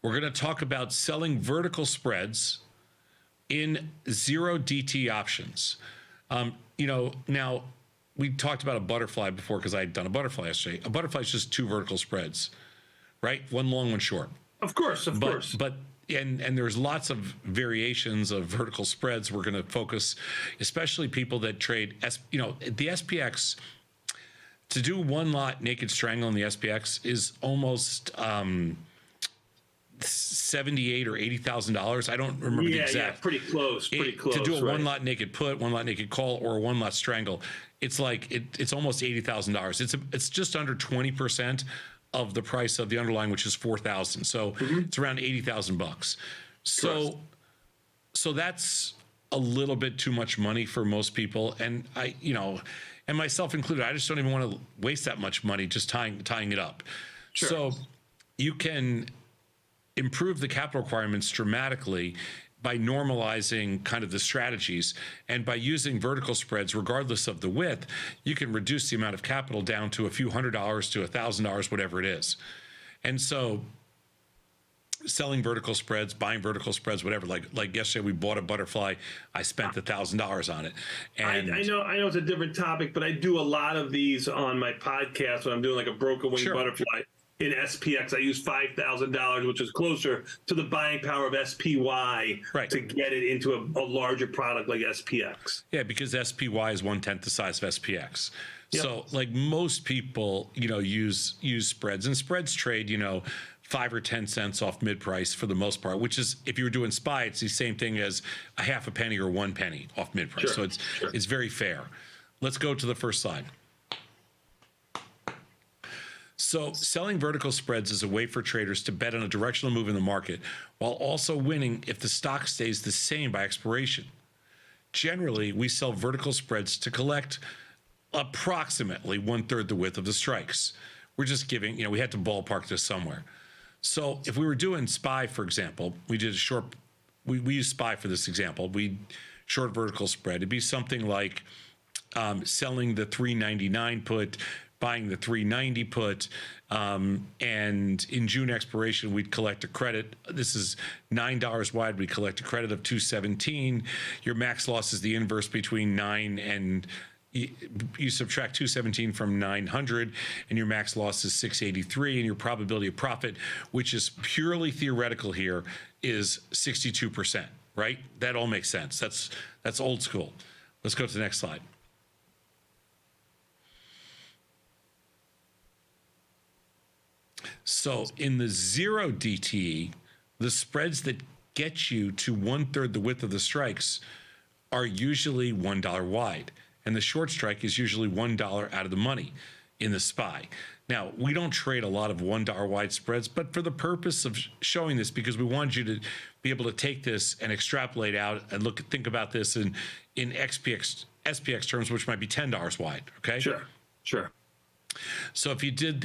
We're going to talk about selling vertical spreads in 0 DT options. Now we talked about a butterfly before because I had done a butterfly yesterday. A butterfly is just 2 vertical spreads, right? One long, one short. Of course. But there's lots of variations of vertical spreads. We're going to focus, especially people that trade, the SPX. To do one lot naked strangle in the SPX is almost $78,000 or $80,000. I don't remember the exact. Yeah, pretty close. To do a one lot naked put, one lot naked call, or one lot strangle, it's like it's almost $80,000. It's just under 20% of the price of the underlying, which is $4,000. So it's around $80,000. So that's a little bit too much money for most people, and and myself included. I just don't even want to waste that much money just tying it up. Sure. So you can improve the capital requirements dramatically by normalizing kind of the strategies, and by using vertical spreads regardless of the width, you can reduce the amount of capital down to a few $100 to $1,000, whatever it is. And so selling vertical spreads, buying vertical spreads, whatever, like yesterday we bought a butterfly, I spent $1,000 on it. And I know it's a different topic, but I do a lot of these on my podcast when I'm doing like a broken wing butterfly in SPX. I use $5,000, which is closer to the buying power of SPY to get it into a larger product like SPX. Yeah, because SPY is 1/10 the size of SPX. Yep. So like most people, use spreads, and spreads trade, 5 or 10 cents off mid price for the most part, which is, if you were doing SPY, it's the same thing as a half a penny or 1 penny off mid price. So it's very fair. Let's go to the first slide. So selling vertical spreads is a way for traders to bet on a directional move in the market while also winning if the stock stays the same by expiration. Generally, we sell vertical spreads to collect approximately 1/3 the width of the strikes. We're just giving, we had to ballpark this somewhere. So if we were doing SPY, for example, we did a short, we use SPY for this example, we short vertical spread. It'd be something like selling the 399 put, buying the 390 put, and in June expiration, we'd collect a credit. This is $9 wide. We collect a credit of 217. Your max loss is the inverse between 9 and you subtract 217 from 900, and your max loss is 683, and your probability of profit, which is purely theoretical here, is 62%. Right? That all makes sense. That's old school. Let's go to the next slide. So in the 0 DTE, the spreads that get you to 1/3 the width of the strikes are usually $1 wide, and the short strike is usually $1 out of the money in the SPY. Now, we don't trade a lot of $1 wide spreads, but for the purpose of showing this, because we wanted you to be able to take this and extrapolate out and think about this in SPX terms, which might be $10 wide. Okay. Sure. So if you did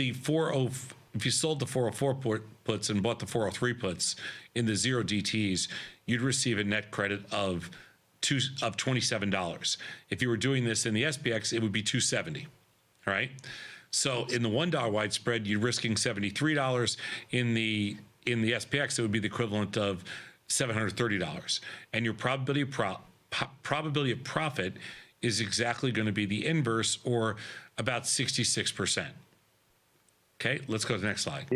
if you sold the 404 puts and bought the 403 puts in the 0 DTs, you'd receive a net credit of $27. If you were doing this in the SPX, it would be $270. All right. So in the $1 wide spread, you're risking $73. In the SPX, it would be the equivalent of $730. And your probability of profit is exactly going to be the inverse, or about 66%. Okay, let's go to the next slide.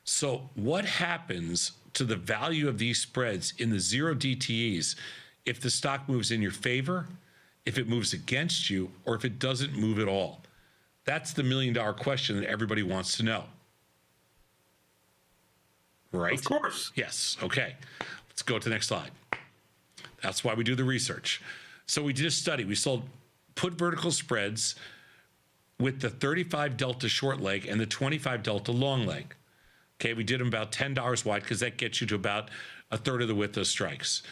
So what happens to the value of these spreads in the 0 DTEs if the stock moves in your favor, if it moves against you, or if it doesn't move at all? That's the $1 million question that everybody wants to know. Right? Of course. Yes. Okay. Let's go to the next slide. That's why we do the research. So we did a study. We sold put vertical spreads with the 35 delta short leg and the 25 delta long leg. Okay, we did them about $10 wide because that gets you to about 1/3 of the width of strikes.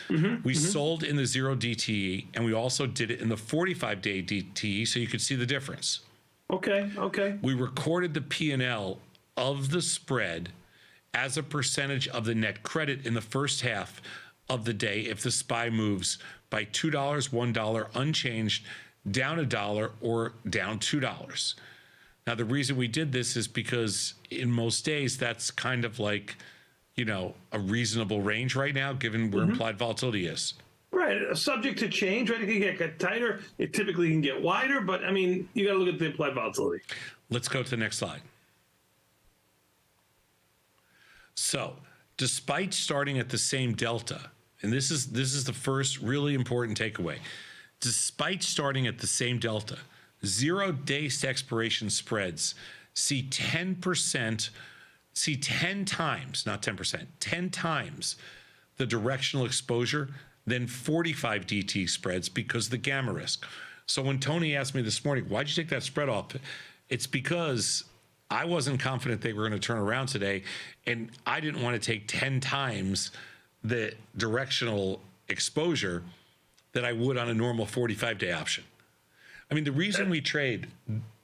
We sold in the 0 DTE, and we also did it in the 45-day DTE, so you could see the difference. Okay. We recorded the P&L of the spread as a percentage of the net credit in the first half of the day if the SPY moves by $2, $1 unchanged, down $1, or down $2. Now, the reason we did this is because in most days, that's kind of like, a reasonable range right now, given where implied volatility is. Right, subject to change, right? It can get tighter. It typically can get wider, but I mean, you got to look at the implied volatility. Let's go to the next slide. So, despite starting at the same delta, and this is the first really important takeaway. Despite starting at the same delta, 0-day expiration spreads see 10 times, not 10%, 10 times the directional exposure than 45 DT spreads because of the gamma risk. So when Tony asked me this morning, why'd you take that spread off? It's because I wasn't confident they were going to turn around today, and I didn't want to take 10 times the directional exposure that I would on a normal 45-day option. I mean, the reason we trade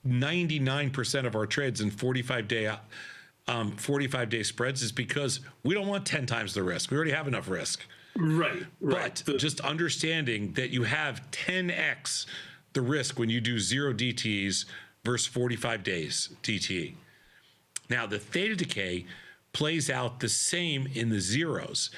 99% of our trades in 45-day spreads is because we don't want 10 times the risk. We already have enough risk. Right. But just understanding that you have 10x the risk when you do 0 DTs versus 45 days DTE. Now, the theta decay plays out the same in the zeros,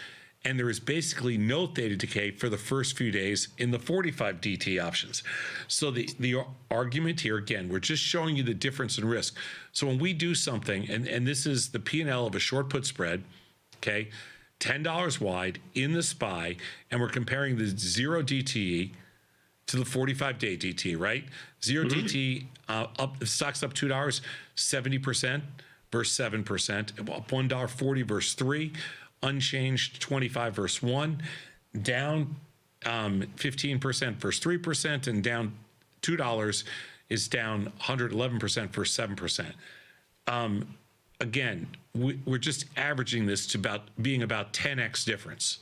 and there is basically no theta decay for the first few days in the 45 DT options. So the argument here, again, we're just showing you the difference in risk. So when we do something, and this is the P&L of a short put spread, okay, $10 wide in the SPY, and we're comparing the 0 DTE to the 45-day DT, right? 0 DT up, the stock's up $2, 70% versus 7%, up $1.40 versus 3, unchanged 25 versus 1, down 15% versus 3%, and down $2 is down 111% versus 7%. Again, we're just averaging this to being about 10x difference.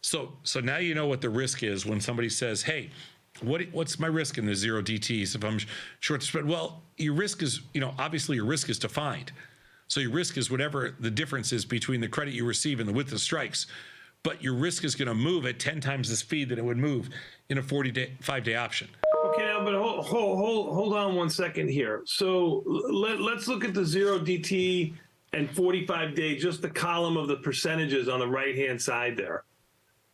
So now you know what the risk is when somebody says, hey, what's my risk in the 0 DTs if I'm short the spread? Well, your risk is, obviously your risk is defined. So your risk is whatever the difference is between the credit you receive and the width of strikes. But your risk is going to move at 10 times the speed that it would move in a 45-day option. Okay, now, but hold on 1 second here. So let's look at the 0 DT and 45-day, just the column of the percentages on the right-hand side there.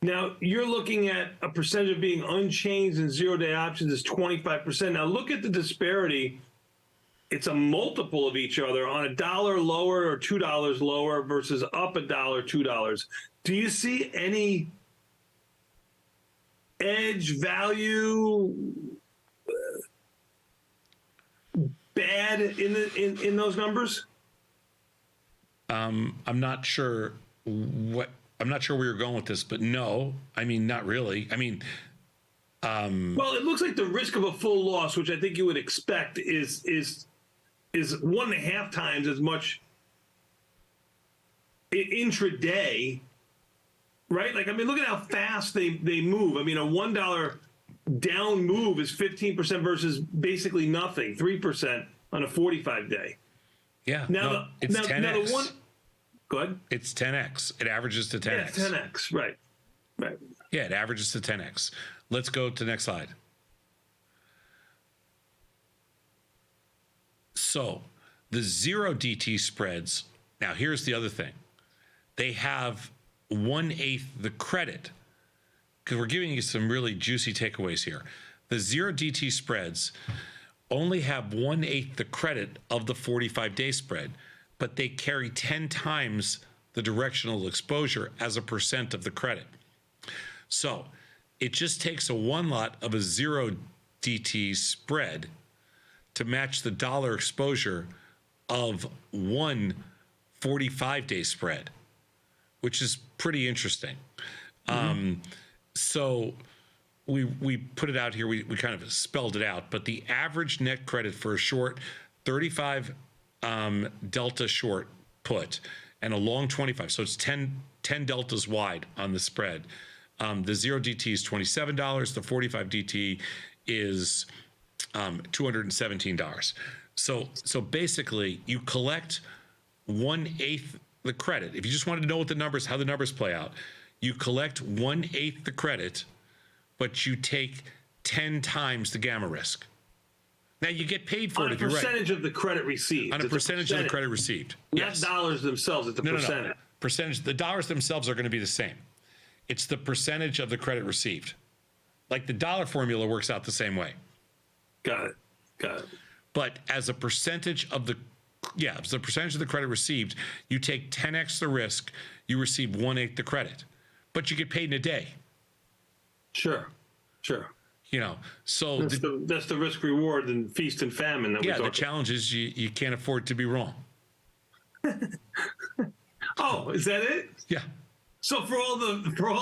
Now, you're looking at a percentage of being unchanged in 0-day options is 25%. Now, look at the disparity. It's a multiple of each other on $1 lower or $2 lower versus up $1, $2. Do you see any edge value bad in those numbers? I'm not sure where you're going with this, but no, I mean, not really. I mean, well, it looks like the risk of a full loss, which I think you would expect, is 1.5 times as much intraday, right? Like, I mean, look at how fast they move. I mean, a $1 down move is 15% versus basically nothing, 3% on a 45-day. Yeah, it's 10x. Go ahead. It's 10x. It averages to 10x. Yeah, 10x, right. Yeah, it averages to 10x. Let's go to the next slide. So the 0 DT spreads, now here's the other thing. They have 1/8 the credit, because we're giving you some really juicy takeaways here. The 0 DT spreads only have 1/8 the credit of the 45-day spread, but they carry 10 times the directional exposure as a percent of the credit. So it just takes a one lot of a 0 DT spread to match the dollar exposure of one 45-day spread, which is pretty interesting. So we put it out here, we kind of spelled it out, but the average net credit for a short 35 delta short put and a long 25, so it's 10 deltas wide on the spread. The 0 DT is $27, the 45 DT is $217. So basically you collect 1/8 the credit. If you just wanted to know what how the numbers play out, you collect 1/8 the credit, but you take 10 times the gamma risk. Now you get paid for on it a if you're right. percentage of the credit received. On a It's percentage of the credit received. Not dollars themselves. It's a percentage. No. Percentage. The dollars themselves are going to be the same. It's the percentage of the credit received. Like the dollar formula works out the same way. Got it. But as a percentage of the as a percentage of the credit received, you take 10x the risk, you receive 1/8 the credit, but you get paid in a day. Sure. You know, so that's the risk reward and feast and famine that we the challenge is you can't afford to be wrong. Oh, is that it? Yeah. So for all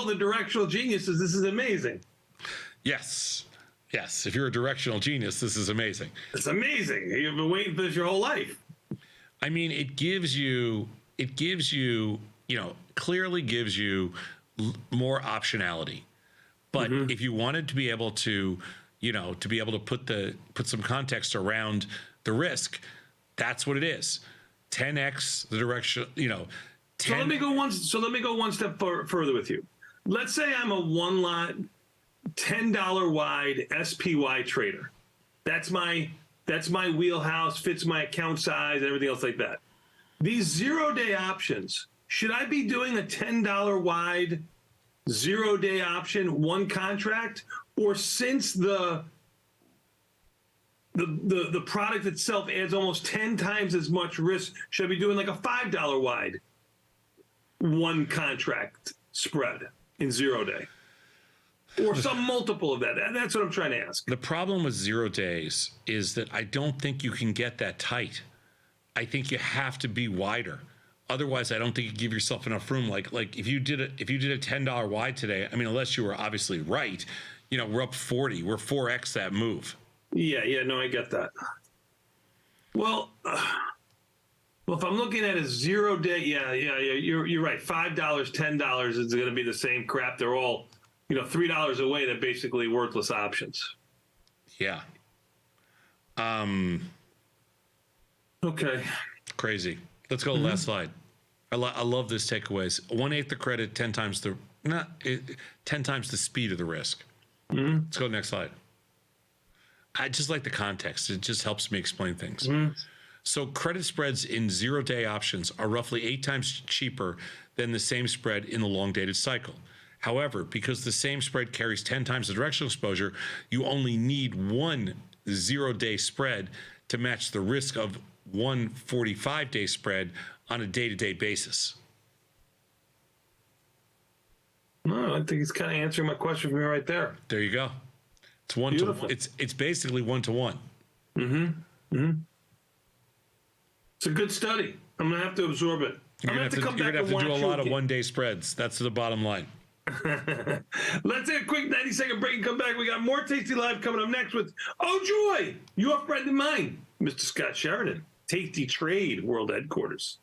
the directional geniuses, this is amazing. Yes. If you're a directional genius, this is amazing. It's amazing. You've been waiting for this your whole life. I mean, it gives you, clearly gives you more optionality. But if you wanted to be able to, put some context around the risk, that's what it is. 10x the direction, 10. So let me go one step further with you. Let's say I'm a one lot, $10 wide SPY trader. That's my wheelhouse, fits my account size, and everything else like that. These 0-day options, should I be doing a $10 wide 0-day option, one contract, or since the product itself adds almost 10 times as much risk, should I be doing like a $5 wide one contract spread in 0-day? Or some multiple of that? That's what I'm trying to ask. The problem with 0 days is that I don't think you can get that tight. I think you have to be wider. Otherwise, I don't think you give yourself enough room. Like if you did a $10 wide today, I mean, unless you were obviously right, we're up 40. We're 4x that move. Yeah, no, I get that. Well, if I'm looking at a 0-day, you're right. $5, $10 is going to be the same crap. They're all, $3 away. They're basically worthless options. Yeah. Okay. Crazy. Let's go to the last slide. I love this takeaways. 1/8 the credit, 10 times the speed of the risk. Let's go to the next slide. I just like the context. It just helps me explain things. So credit spreads in 0-day options are roughly 8 times cheaper than the same spread in the long-dated cycle. However, because the same spread carries 10 times the directional exposure, you only need one 0-day spread to match the risk of one 45-day spread on a day-to-day basis. No, I think he's kind of answering my question for me right there. There you go. It's one Beautiful. to it's basically 1-to-1. It's a good study. I'm gonna have to absorb it. You're gonna have to do a lot of 1-day spreads. That's the bottom line. Let's take a quick 90-second break and come back. We got more Tasty Live coming up next with, oh joy, your friend and mine, Mr. Scott Sheridan, Tasty Trade World Headquarters.